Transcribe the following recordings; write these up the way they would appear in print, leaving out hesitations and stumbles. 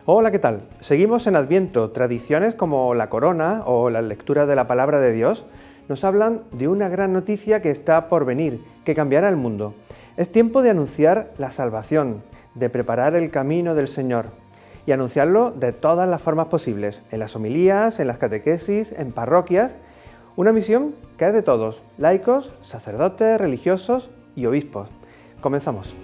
Hola, ¿qué tal? Seguimos en Adviento. Tradiciones como la corona o la lectura de la palabra de Dios nos hablan de una gran noticia que está por venir, que cambiará el mundo. Es tiempo de anunciar la salvación, de preparar el camino del Señor y anunciarlo de todas las formas posibles, en las homilías, en las catequesis, en parroquias. Una misión que es de todos, laicos, sacerdotes, religiosos y obispos. Comenzamos.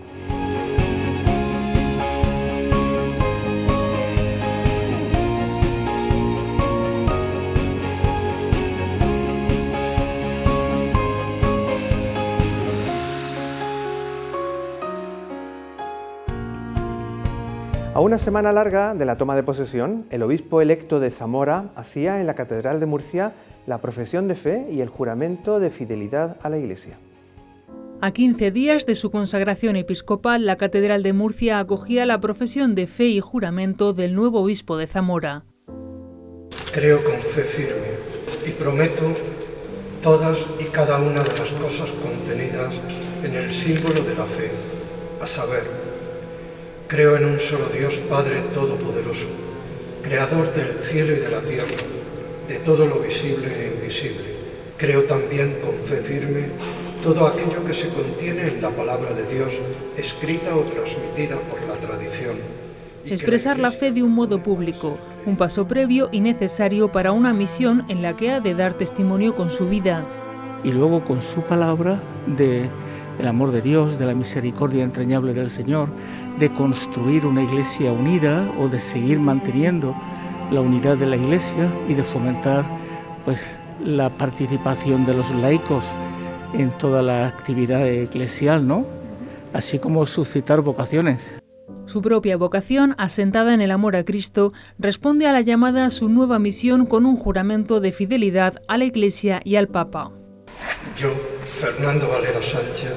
A una semana larga de la toma de posesión, el obispo electo de Zamora hacía en la Catedral de Murcia la profesión de fe y el juramento de fidelidad a la Iglesia. A 15 días de su consagración episcopal, la Catedral de Murcia acogía la profesión de fe y juramento del nuevo obispo de Zamora. Creo con fe firme y prometo todas y cada una de las cosas contenidas en el símbolo de la fe, a saber, creo en un solo Dios Padre Todopoderoso, Creador del cielo y de la tierra, de todo lo visible e invisible. Creo también con fe firme todo aquello que se contiene en la palabra de Dios, escrita o transmitida por la tradición. Expresar la fe de un modo público, un paso previo y necesario para una misión en la que ha de dar testimonio con su vida. Y luego con su palabra del amor de Dios, de la misericordia entrañable del Señor, de construir una iglesia unida o de seguir manteniendo la unidad de la iglesia y de fomentar la participación de los laicos en toda la actividad eclesial, ¿no? Así como suscitar vocaciones. Su propia vocación, asentada en el amor a Cristo, responde a la llamada a su nueva misión con un juramento de fidelidad a la Iglesia y al Papa. Yo, Fernando Valera Sánchez,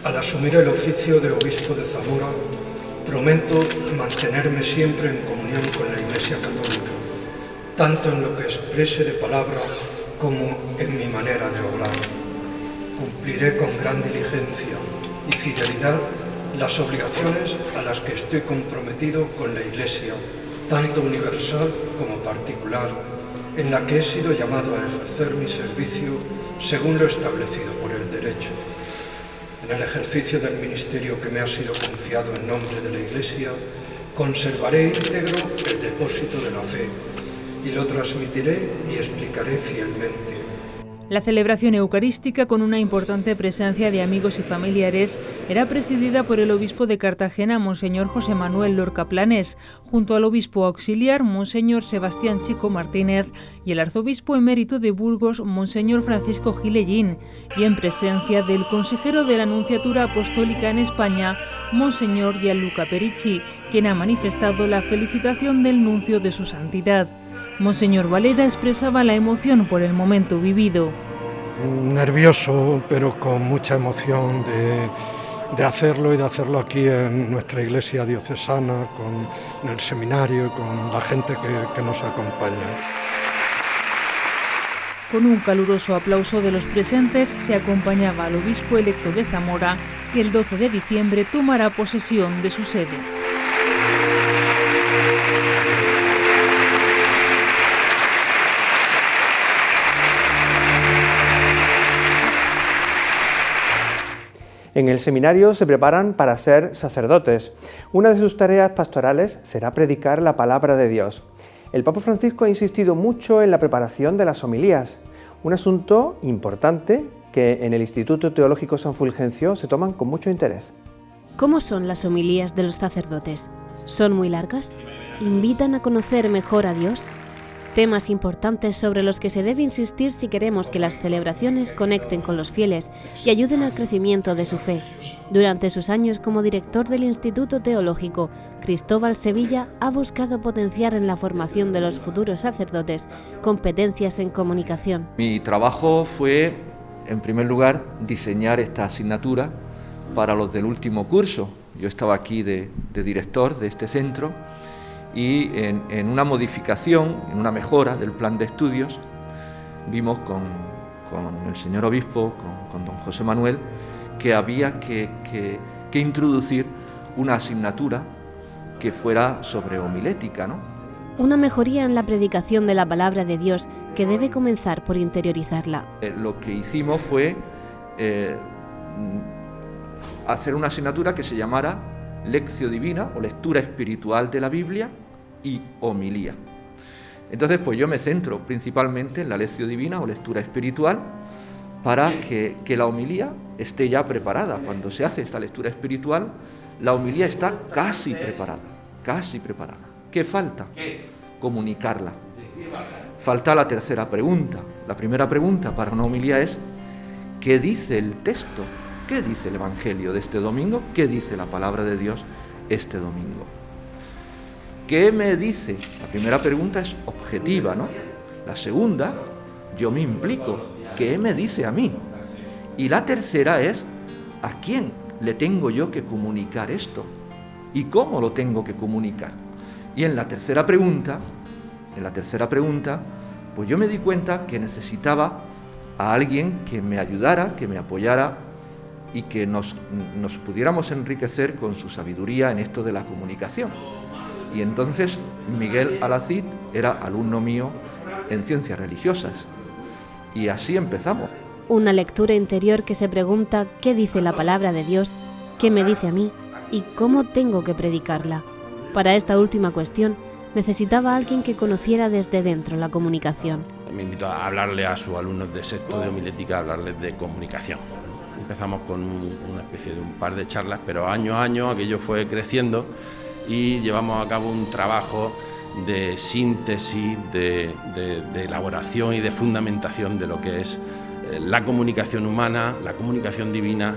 al asumir el oficio de obispo de Zamora, prometo mantenerme siempre en comunión con la Iglesia Católica, tanto en lo que exprese de palabra como en mi manera de obrar. Cumpliré con gran diligencia y fidelidad las obligaciones a las que estoy comprometido con la Iglesia, tanto universal como particular, en la que he sido llamado a ejercer mi servicio según lo establecido por el derecho. En el ejercicio del ministerio que me ha sido confiado en nombre de la Iglesia, conservaré íntegro el depósito de la fe y lo transmitiré y explicaré fielmente. La celebración eucarística, con una importante presencia de amigos y familiares, era presidida por el obispo de Cartagena, Monseñor José Manuel Lorca Planés, junto al obispo auxiliar, Monseñor Sebastián Chico Martínez, y el arzobispo emérito de Burgos, Monseñor Francisco Gilellín, y en presencia del consejero de la Nunciatura Apostólica en España, Monseñor Gianluca Perici, quien ha manifestado la felicitación del nuncio de su santidad. Monseñor Valera expresaba la emoción por el momento vivido. Nervioso, pero con mucha emoción de hacerlo y de hacerlo aquí en nuestra iglesia diocesana, con el seminario, con la gente que nos acompaña. Con un caluroso aplauso de los presentes se acompañaba al obispo electo de Zamora, que el 12 de diciembre tomará posesión de su sede. En el seminario se preparan para ser sacerdotes. Una de sus tareas pastorales será predicar la palabra de Dios. El Papa Francisco ha insistido mucho en la preparación de las homilías, un asunto importante que en el Instituto Teológico San Fulgencio se toman con mucho interés. ¿Cómo son las homilías de los sacerdotes? ¿Son muy largas? ¿Invitan a conocer mejor a Dios? Temas importantes sobre los que se debe insistir si queremos que las celebraciones conecten con los fieles y ayuden al crecimiento de su fe. Durante sus años como director del Instituto Teológico, Cristóbal Sevilla ha buscado potenciar en la formación de los futuros sacerdotes competencias en comunicación. Mi trabajo fue, en primer lugar, diseñar esta asignatura para los del último curso. Yo estaba aquí de director de este centro y en una modificación, en una mejora del plan de estudios, vimos con el señor obispo, con don José Manuel, que había que introducir una asignatura que fuera sobre homilética, ¿no? Una mejoría en la predicación de la palabra de Dios que debe comenzar por interiorizarla. Lo que hicimos fue hacer una asignatura que se llamara Lectio Divina o Lectura Espiritual de la Biblia y Homilía. Entonces, pues yo me centro principalmente en la Lectio Divina o Lectura Espiritual para que la homilía esté ya preparada. Cuando se hace esta lectura espiritual, la homilía está casi preparada, casi preparada. ¿Qué falta? Comunicarla. Falta la tercera pregunta. La primera pregunta para una homilía es: ¿qué dice el texto? ¿Qué dice el Evangelio de este domingo? ¿Qué dice la palabra de Dios este domingo? ¿Qué me dice? La primera pregunta es objetiva, ¿no? La segunda, yo me implico. ¿Qué me dice a mí? Y la tercera es: ¿a quién le tengo yo que comunicar esto? ¿Y cómo lo tengo que comunicar? Y en la tercera pregunta, pues yo me di cuenta que necesitaba a alguien que me ayudara, que me apoyara y que nos pudiéramos enriquecer con su sabiduría en esto de la comunicación. Y entonces Miguel Alacid era alumno mío en Ciencias Religiosas. Y así empezamos. Una lectura interior que se pregunta qué dice la palabra de Dios, qué me dice a mí y cómo tengo que predicarla. Para esta última cuestión, necesitaba a alguien que conociera desde dentro la comunicación. Me invito a hablarle a sus alumnos de sexto de homilética, a hablarles de comunicación. Empezamos con una especie de un par de charlas, pero año a año aquello fue creciendo y llevamos a cabo un trabajo de síntesis, de elaboración y de fundamentación de lo que es la comunicación humana, la comunicación divina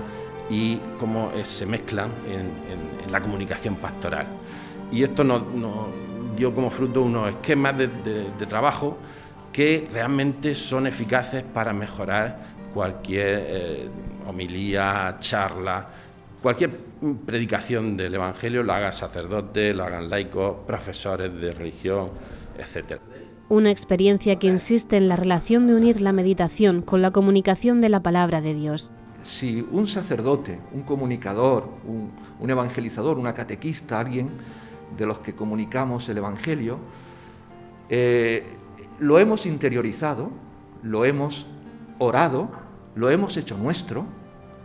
y cómo se mezclan en la comunicación pastoral. Y esto nos dio como fruto unos esquemas de trabajo que realmente son eficaces para mejorar cualquier homilía, charla, cualquier predicación del Evangelio, lo hagan sacerdotes, lo hagan laicos, profesores de religión, etc. Una experiencia que insiste en la relación de unir la meditación con la comunicación de la palabra de Dios. Si un sacerdote, un comunicador, un evangelizador, una catequista, alguien de los que comunicamos el Evangelio, lo hemos interiorizado, lo hemos orado, lo hemos hecho nuestro,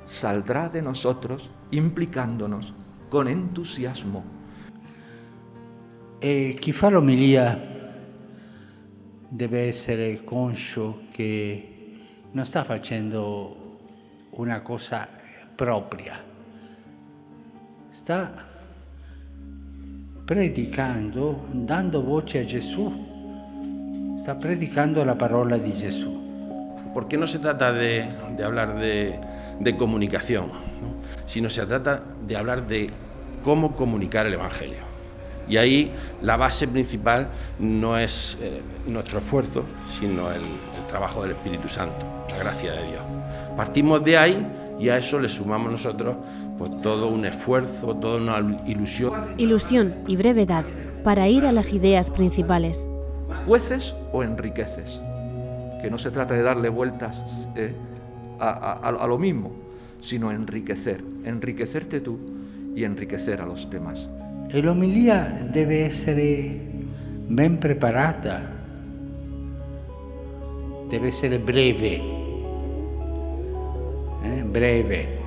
saldrá de nosotros implicándonos con entusiasmo. Chi fa l'omelia deve essere conscio che non sta facendo una cosa propria, sta predicando, dando voce a Gesù, sta predicando la parola di Gesù. Porque no se trata de hablar de comunicación, ¿no? Sino se trata de hablar de cómo comunicar el Evangelio. Y ahí la base principal no es nuestro esfuerzo, sino el trabajo del Espíritu Santo, la gracia de Dios. Partimos de ahí y a eso le sumamos nosotros pues todo un esfuerzo, toda una ilusión. Ilusión y brevedad para ir a las ideas principales. ¿Jueces o enriqueces? Que no se trata de darle vueltas a lo mismo, sino enriquecerte tú y enriquecer a los demás. E l'omelia deve essere ben preparata, deve essere breve, breve.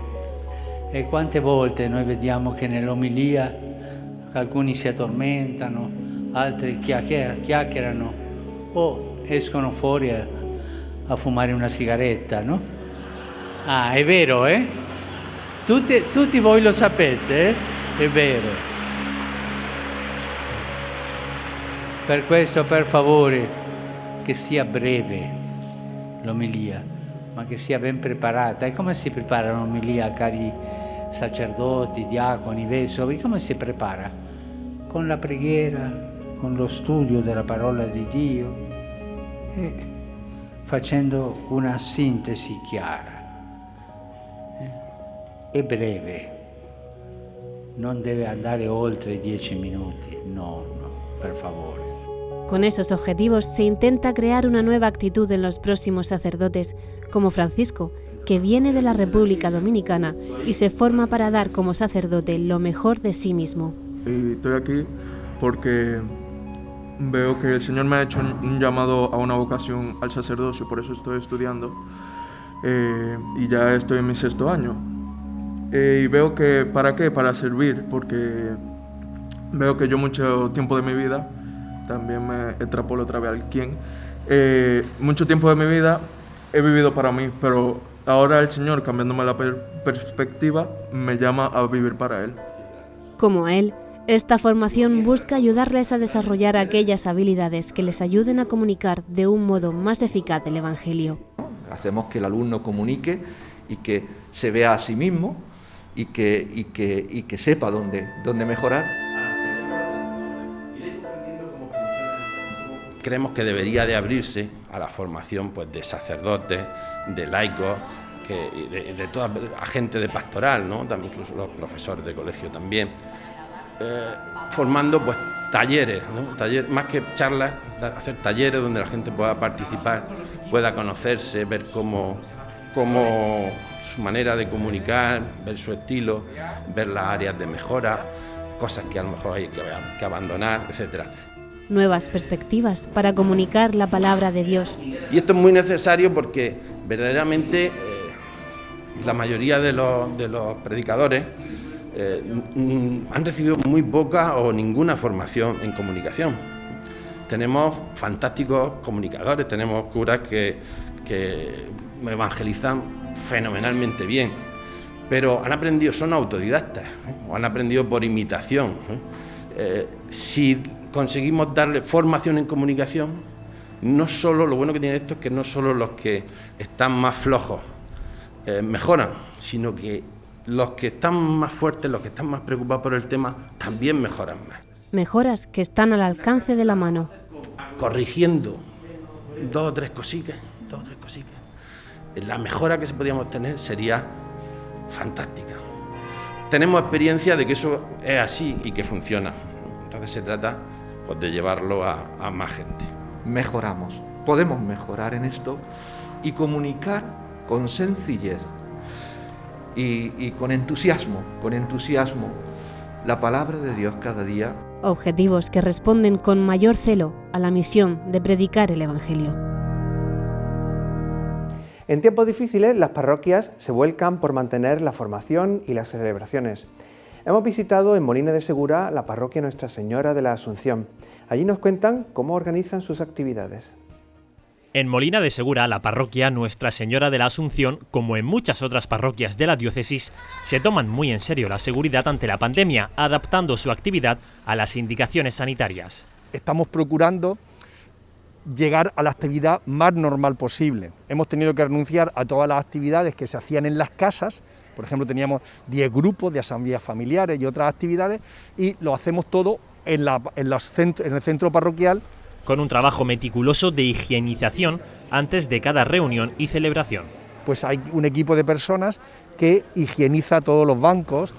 E quante volte noi vediamo che nell'omelia alcuni si addormentano, altri chiacchierano o escono fuori a fumare una sigaretta, no? Ah, è vero, eh? Tutti voi lo sapete, è vero. Per questo, per favore, che sia breve l'omelia, ma che sia ben preparata. E come si prepara l'omelia, cari sacerdoti, diaconi, vescovi? Come si prepara? Con la preghiera, con lo studio della parola di Dio e facendo una sintesi chiara. E breve, non deve andare oltre 10 minuti, no, per favore. Con esos objetivos se intenta crear una nueva actitud en los próximos sacerdotes, como Francisco, que viene de la República Dominicana y se forma para dar como sacerdote lo mejor de sí mismo. y estoy aquí porque veo que el Señor me ha hecho un llamado a una vocación al sacerdocio, por eso estoy estudiando y ya estoy en mi 6º año. Y veo que, ¿para qué? Para servir, porque veo que yo mucho tiempo de mi vida, también me extrapolo otra vez al quién, mucho tiempo de mi vida he vivido para mí, pero ahora el Señor, cambiándome la perspectiva, me llama a vivir para Él. Como a él, esta formación busca ayudarles a desarrollar aquellas habilidades que les ayuden a comunicar de un modo más eficaz el Evangelio. Hacemos que el alumno comunique y que se vea a sí mismo y que sepa dónde mejorar. Creemos que debería de abrirse a la formación pues, de sacerdotes, de laicos, de toda a gente de pastoral, ¿no? También incluso los profesores de colegio también, formando pues talleres, ¿no? Más que charlas, hacer talleres donde la gente pueda participar, pueda conocerse, ver cómo su manera de comunicar, ver su estilo, ver las áreas de mejora, cosas que a lo mejor hay que abandonar, etcétera. Nuevas perspectivas para comunicar la palabra de Dios. Y esto es muy necesario porque verdaderamente la mayoría de los predicadores han recibido muy poca o ninguna formación en comunicación. Tenemos fantásticos comunicadores, tenemos curas que evangelizan fenomenalmente bien, pero han aprendido, son autodidactas, o han aprendido por imitación. Si conseguimos darle formación en comunicación, no solo, lo bueno que tiene esto es que no solo los que están más flojos mejoran, sino que los que están más fuertes, los que están más preocupados por el tema, también mejoran más. Mejoras que están al alcance de la mano. Corrigiendo 2 o 3 cositas, la mejora que se podíamos tener sería fantástica. Tenemos experiencia de que eso es así y que funciona. Entonces se trata pues, de llevarlo a más gente. Mejoramos, podemos mejorar en esto y comunicar con sencillez y con entusiasmo la palabra de Dios cada día. Objetivos que responden con mayor celo a la misión de predicar el Evangelio. En tiempos difíciles, las parroquias se vuelcan por mantener la formación y las celebraciones. Hemos visitado en Molina de Segura la parroquia Nuestra Señora de la Asunción. Allí nos cuentan cómo organizan sus actividades. En Molina de Segura, la parroquia Nuestra Señora de la Asunción, como en muchas otras parroquias de la diócesis, se toman muy en serio la seguridad ante la pandemia, adaptando su actividad a las indicaciones sanitarias. Estamos procurando llegar a la actividad más normal posible. Hemos tenido que renunciar a todas las actividades que se hacían en las casas. Por ejemplo, teníamos 10 grupos de asambleas familiares y otras actividades, y lo hacemos todo en el centro parroquial, con un trabajo meticuloso de higienización antes de cada reunión y celebración. Pues hay un equipo de personas que higieniza todos los bancos.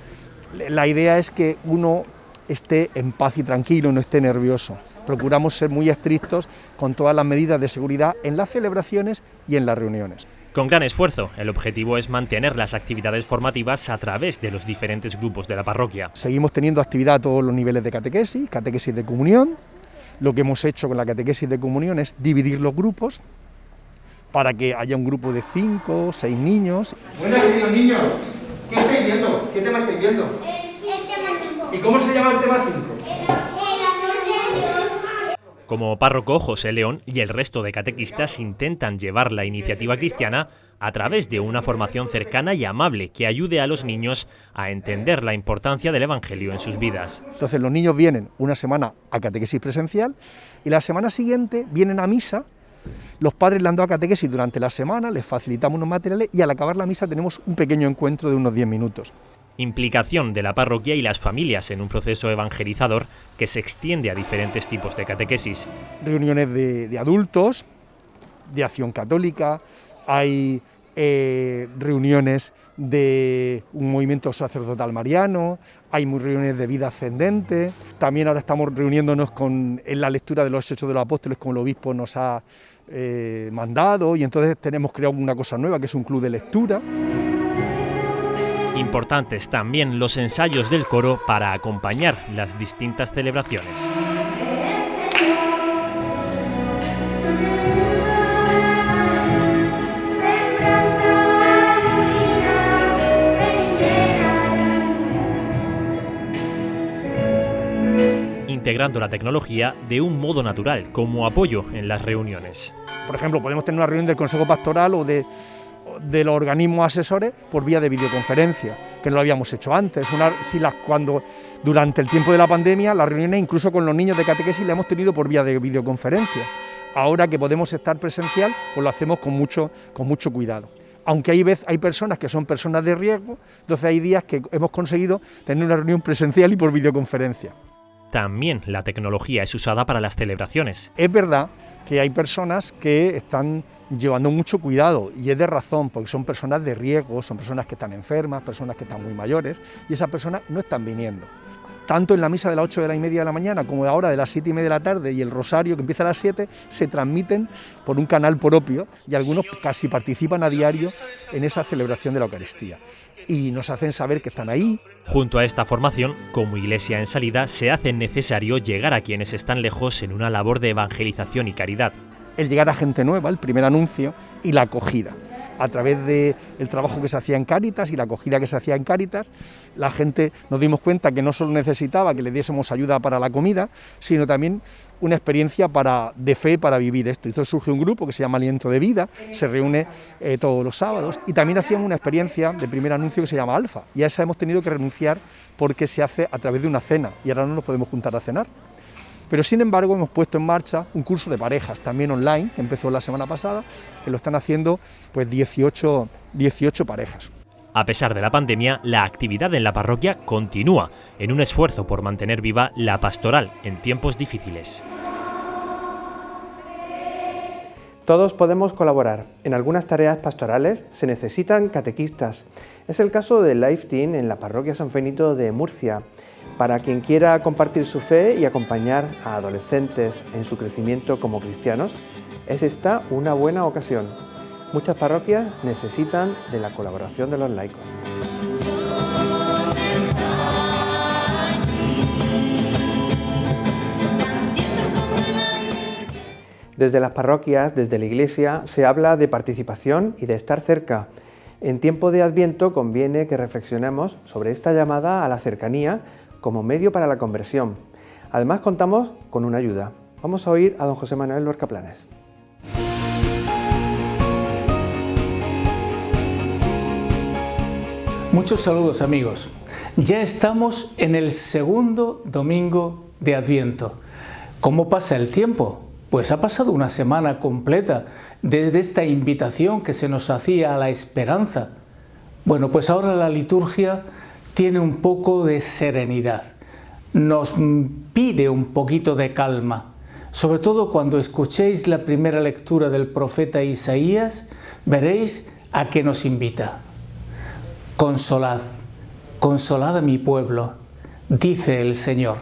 La idea es que uno esté en paz y tranquilo, no esté nervioso. Procuramos ser muy estrictos con todas las medidas de seguridad en las celebraciones y en las reuniones. Con gran esfuerzo, el objetivo es mantener las actividades formativas a través de los diferentes grupos de la parroquia. Seguimos teniendo actividad a todos los niveles de catequesis de comunión. Lo que hemos hecho con la catequesis de comunión es dividir los grupos para que haya un grupo de 5 o 6 niños. Buenas, queridos niños. ¿Qué estáis viendo? ¿Qué tema estáis viendo? El tema 5. ¿Y cómo se llama el tema 5? El amor de Dios. Como párroco José León y el resto de catequistas intentan llevar la iniciativa cristiana a través de una formación cercana y amable que ayude a los niños a entender la importancia del Evangelio en sus vidas. Entonces los niños vienen una semana a catequesis presencial y la semana siguiente vienen a misa. Los padres le han dado catequesis durante la semana, les facilitamos unos materiales y al acabar la misa tenemos un pequeño encuentro de unos 10 minutos. Implicación de la parroquia y las familias en un proceso evangelizador que se extiende a diferentes tipos de catequesis. Reuniones de adultos, de acción católica, hay reuniones de un movimiento sacerdotal mariano, hay reuniones de vida ascendente. También ahora estamos reuniéndonos en la lectura de los Hechos de los Apóstoles, como el obispo nos ha mandado, y entonces tenemos creado una cosa nueva que es un club de lectura. Importantes también los ensayos del coro para acompañar las distintas celebraciones. Integrando la tecnología de un modo natural, como apoyo en las reuniones. Por ejemplo, podemos tener una reunión del Consejo Pastoral o de los organismos asesores por vía de videoconferencia, que no lo habíamos hecho antes. Cuando durante el tiempo de la pandemia, las reuniones incluso con los niños de catequesis las hemos tenido por vía de videoconferencia. Ahora que podemos estar presencial, pues lo hacemos con mucho cuidado. Aunque hay personas que son personas de riesgo, entonces hay días que hemos conseguido tener una reunión presencial y por videoconferencia. También la tecnología es usada para las celebraciones. Es verdad que hay personas que están llevando mucho cuidado, y es de razón, porque son personas de riesgo, son personas que están enfermas, personas que están muy mayores, y esas personas no están viniendo. Tanto en la misa de las 8:30 de la mañana como ahora de las 7:30 de la tarde y el rosario que empieza a las 7 se transmiten por un canal propio y algunos casi participan a diario en esa celebración de la Eucaristía y nos hacen saber que están ahí. Junto a esta formación, como iglesia en salida, se hace necesario llegar a quienes están lejos en una labor de evangelización y caridad. El llegar a gente nueva, el primer anuncio y la acogida. A través del trabajo que se hacía en Cáritas y la acogida que se hacía en Cáritas, la gente nos dimos cuenta que no solo necesitaba que le diésemos ayuda para la comida, sino también una experiencia de fe para vivir esto. Y entonces surge un grupo que se llama Aliento de Vida, se reúne todos los sábados y también hacíamos una experiencia de primer anuncio que se llama Alfa. Y a esa hemos tenido que renunciar porque se hace a través de una cena y ahora no nos podemos juntar a cenar. Pero sin embargo hemos puesto en marcha un curso de parejas, también online, que empezó la semana pasada, que lo están haciendo pues 18 parejas. A pesar de la pandemia, la actividad en la parroquia continúa, en un esfuerzo por mantener viva la pastoral en tiempos difíciles. Todos podemos colaborar. En algunas tareas pastorales se necesitan catequistas. Es el caso del Life Team en la parroquia San Benito de Murcia. Para quien quiera compartir su fe y acompañar a adolescentes en su crecimiento como cristianos, es esta una buena ocasión. Muchas parroquias necesitan de la colaboración de los laicos. Desde las parroquias, desde la Iglesia, se habla de participación y de estar cerca. En tiempo de Adviento conviene que reflexionemos sobre esta llamada a la cercanía como medio para la conversión. Además contamos con una ayuda. Vamos a oír a don José Manuel Lorca Planes. Muchos saludos amigos. Ya estamos en el segundo domingo de Adviento. ¿Cómo pasa el tiempo? Pues ha pasado una semana completa desde esta invitación que se nos hacía a la esperanza. Bueno, pues ahora la liturgia tiene un poco de serenidad, nos pide un poquito de calma, sobre todo cuando escuchéis la primera lectura del profeta Isaías, veréis a qué nos invita. Consolad, consolad a mi pueblo, dice el Señor.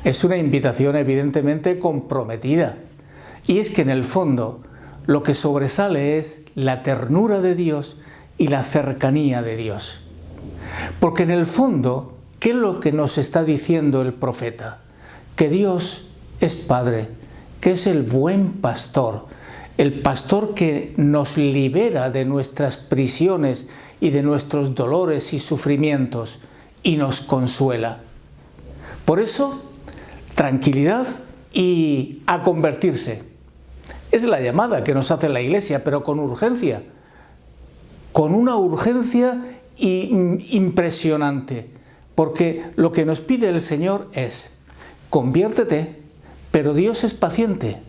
Es una invitación evidentemente comprometida, y es que en el fondo lo que sobresale es la ternura de Dios y la cercanía de Dios. Porque en el fondo, ¿qué es lo que nos está diciendo el profeta? Que Dios es Padre, que es el buen pastor, el pastor que nos libera de nuestras prisiones y de nuestros dolores y sufrimientos y nos consuela. Por eso, tranquilidad y a convertirse. Es la llamada que nos hace la Iglesia, pero con urgencia, con una urgencia impresionante, porque lo que nos pide el Señor es: conviértete, pero Dios es paciente.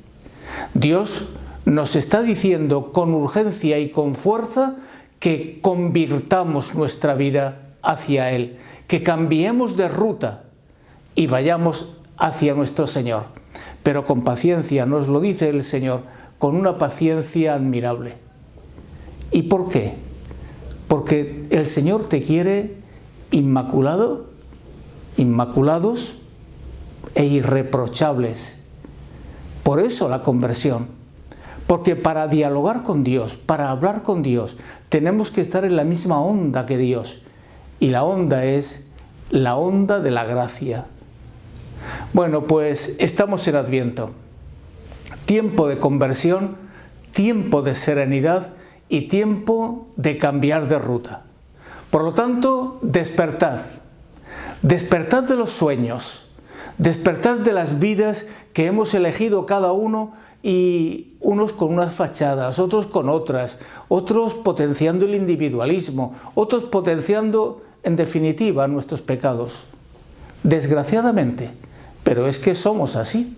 Dios nos está diciendo con urgencia y con fuerza que convirtamos nuestra vida hacia Él, que cambiemos de ruta y vayamos hacia nuestro Señor. Pero con paciencia, nos lo dice el Señor, con una paciencia admirable. ¿Y por qué? Porque el Señor te quiere inmaculado, inmaculados e irreprochables. Por eso la conversión. Porque para dialogar con Dios, para hablar con Dios, tenemos que estar en la misma onda que Dios. y la onda es la onda de la gracia. Bueno, pues estamos en Adviento, tiempo de conversión, tiempo de serenidad y tiempo de cambiar de ruta. Por lo tanto, despertad de los sueños, despertad de las vidas que hemos elegido cada uno, y unos con unas fachadas, otros con otras, otros potenciando el individualismo, otros potenciando, en definitiva, nuestros pecados. Desgraciadamente, pero es que somos así.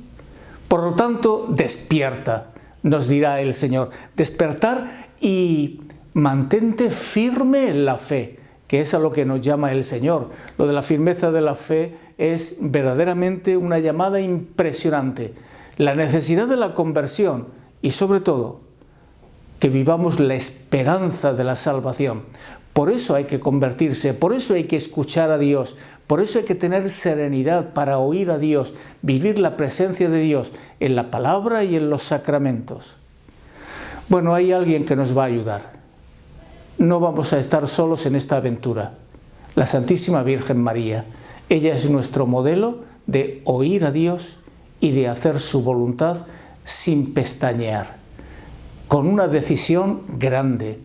Por lo tanto, despierta, nos dirá el Señor. Despertar y mantente firme en la fe, que es a lo que nos llama el Señor. Lo de la firmeza de la fe es verdaderamente una llamada impresionante. La necesidad de la conversión y, sobre todo, que vivamos la esperanza de la salvación. Por eso hay que convertirse, por eso hay que escuchar a Dios, por eso hay que tener serenidad para oír a Dios, vivir la presencia de Dios en la palabra y en los sacramentos. Bueno, hay alguien que nos va a ayudar. No vamos a estar solos en esta aventura. La Santísima Virgen María. Ella es nuestro modelo de oír a Dios y de hacer su voluntad sin pestañear, con una decisión grande,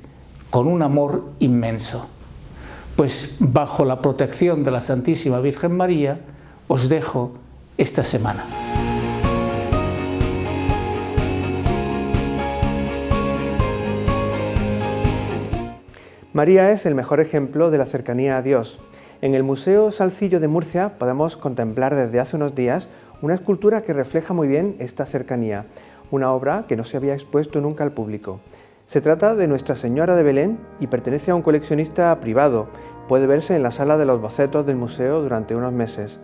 con un amor inmenso. Pues bajo la protección de la Santísima Virgen María os dejo esta semana. María es el mejor ejemplo de la cercanía a Dios. En el Museo Salcillo de Murcia podemos contemplar desde hace unos días una escultura que refleja muy bien esta cercanía, una obra que no se había expuesto nunca al público. Se trata de Nuestra Señora de Belén y pertenece a un coleccionista privado. Puede verse en la sala de los bocetos del museo durante unos meses.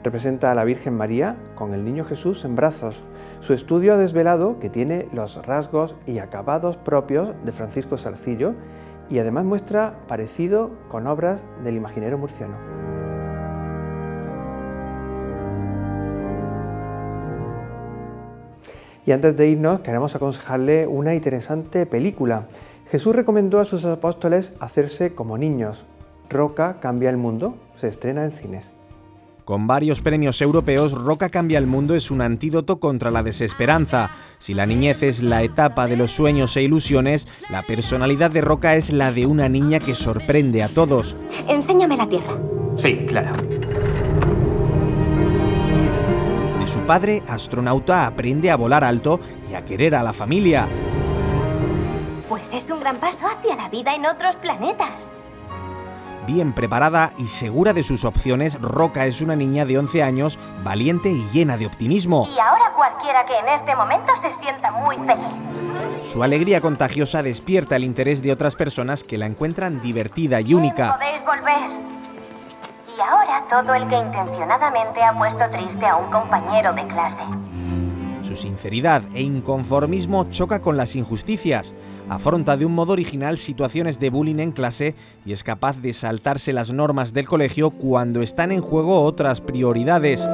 Representa a la Virgen María con el Niño Jesús en brazos. Su estudio ha desvelado que tiene los rasgos y acabados propios de Francisco Salcillo y además muestra parecido con obras del imaginero murciano. Y antes de irnos, queremos aconsejarle una interesante película. Jesús recomendó a sus apóstoles hacerse como niños. Roca cambia el mundo, se estrena en cines. Con varios premios europeos, Roca cambia el mundo es un antídoto contra la desesperanza. Si la niñez es la etapa de los sueños e ilusiones, la personalidad de Roca es la de una niña que sorprende a todos. Enséñame la Tierra. Sí, claro. De su padre, astronauta, aprende a volar alto y a querer a la familia. Pues es un gran paso hacia la vida en otros planetas. Bien preparada y segura de sus opciones, Roca es una niña de 11 años, valiente y llena de optimismo. Y ahora cualquiera que en este momento se sienta muy feliz. Su alegría contagiosa despierta el interés de otras personas que la encuentran divertida y única. Podéis volver. Y ahora todo el que intencionadamente ha puesto triste a un compañero de clase. Su sinceridad e inconformismo choca con las injusticias. Afronta de un modo original situaciones de bullying en clase y es capaz de saltarse las normas del colegio cuando están en juego otras prioridades.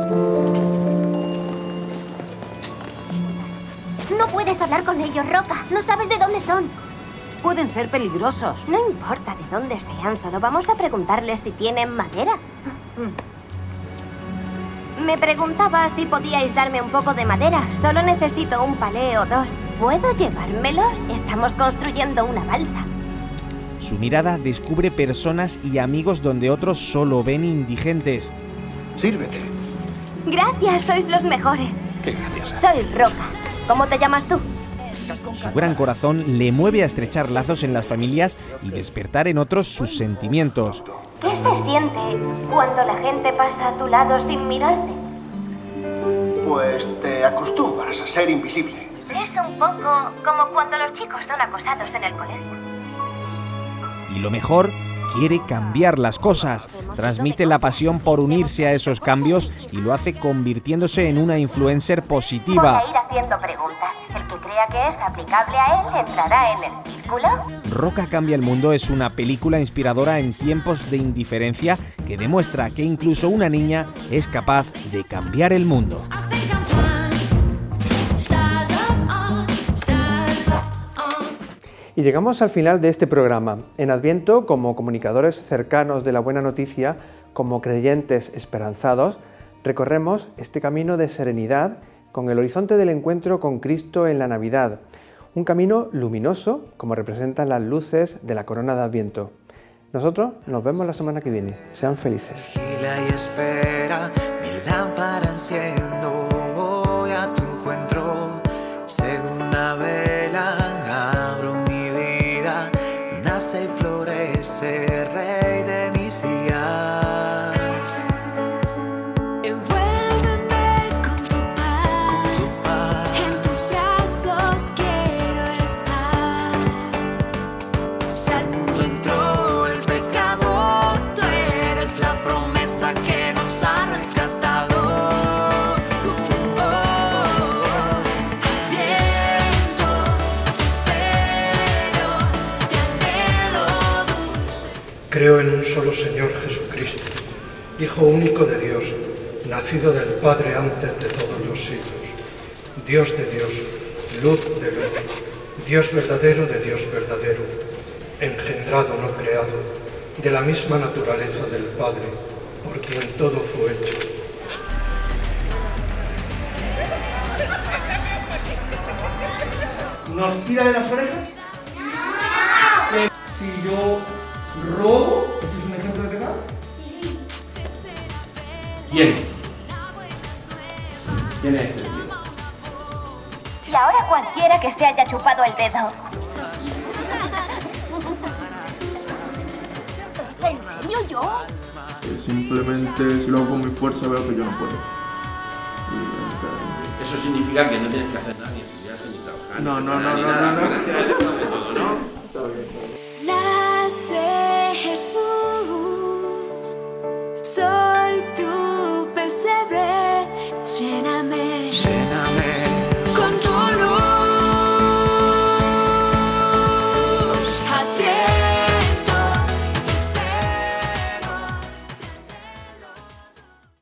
No puedes hablar con ellos, Roca. No sabes de dónde son. Pueden ser peligrosos. No importa de dónde sean, solo vamos a preguntarles si tienen madera. Me preguntaba si podíais darme un poco de madera. Solo necesito un palé o dos. ¿Puedo llevármelos? Estamos construyendo una balsa. Su mirada descubre personas y amigos donde otros solo ven indigentes. Sírvete. Gracias, sois los mejores. Qué graciosa. Soy Roca. ¿Cómo te llamas tú? Su gran corazón le mueve a estrechar lazos en las familias y despertar en otros sus sentimientos. ¿Qué se siente cuando la gente pasa a tu lado sin mirarte? Pues te acostumbras a ser invisible. Es un poco como cuando los chicos son acosados en el colegio. Y lo mejor, quiere cambiar las cosas. Transmite la pasión por unirse a esos cambios y lo hace convirtiéndose en una influencer positiva. Voy a ir haciendo preguntas. El que crea que es aplicable a él entrará en el círculo. Roca cambia el mundo es una película inspiradora en tiempos de indiferencia que demuestra que incluso una niña es capaz de cambiar el mundo. Y llegamos al final de este programa. En Adviento, como comunicadores cercanos de la buena noticia, como creyentes esperanzados, recorremos este camino de serenidad con el horizonte del encuentro con Cristo en la Navidad, un camino luminoso como representan las luces de la corona de Adviento. Nosotros nos vemos la semana que viene. Sean felices. Vigila y espera, mi lámpara enciendo, voy a tu encuentro, segunda vela, abro mi vida, nace y florece, Rey de mis días. Envuélveme con tu paz, en tus brazos quiero estar. Si al mundo entró el pecado, tú eres la promesa que nos ha rescatado. Viento, te espero, te anhelo dulce. Creo en un solo Señor Jesucristo, Hijo único de Dios, nacido del Padre antes de todos los siglos, Dios de Dios, luz de luz, Dios verdadero de Dios verdadero, engendrado, no creado, de la misma naturaleza del Padre, por quien todo fue hecho. ¿Nos tira de las orejas? No. Si yo robo, ¿eso es un ejemplo de pecado? ¿Quién? ¿Quién es este tío? Y ahora cualquiera que se haya chupado el dedo. ¿En serio yo? Simplemente si lo hago con mi fuerza veo que yo no puedo. Eso significa que no tienes que hacer nada, ni estudiar, ni trabajar. No. Ni nada, gracias a Dios, todo, ¿no? Está bien. La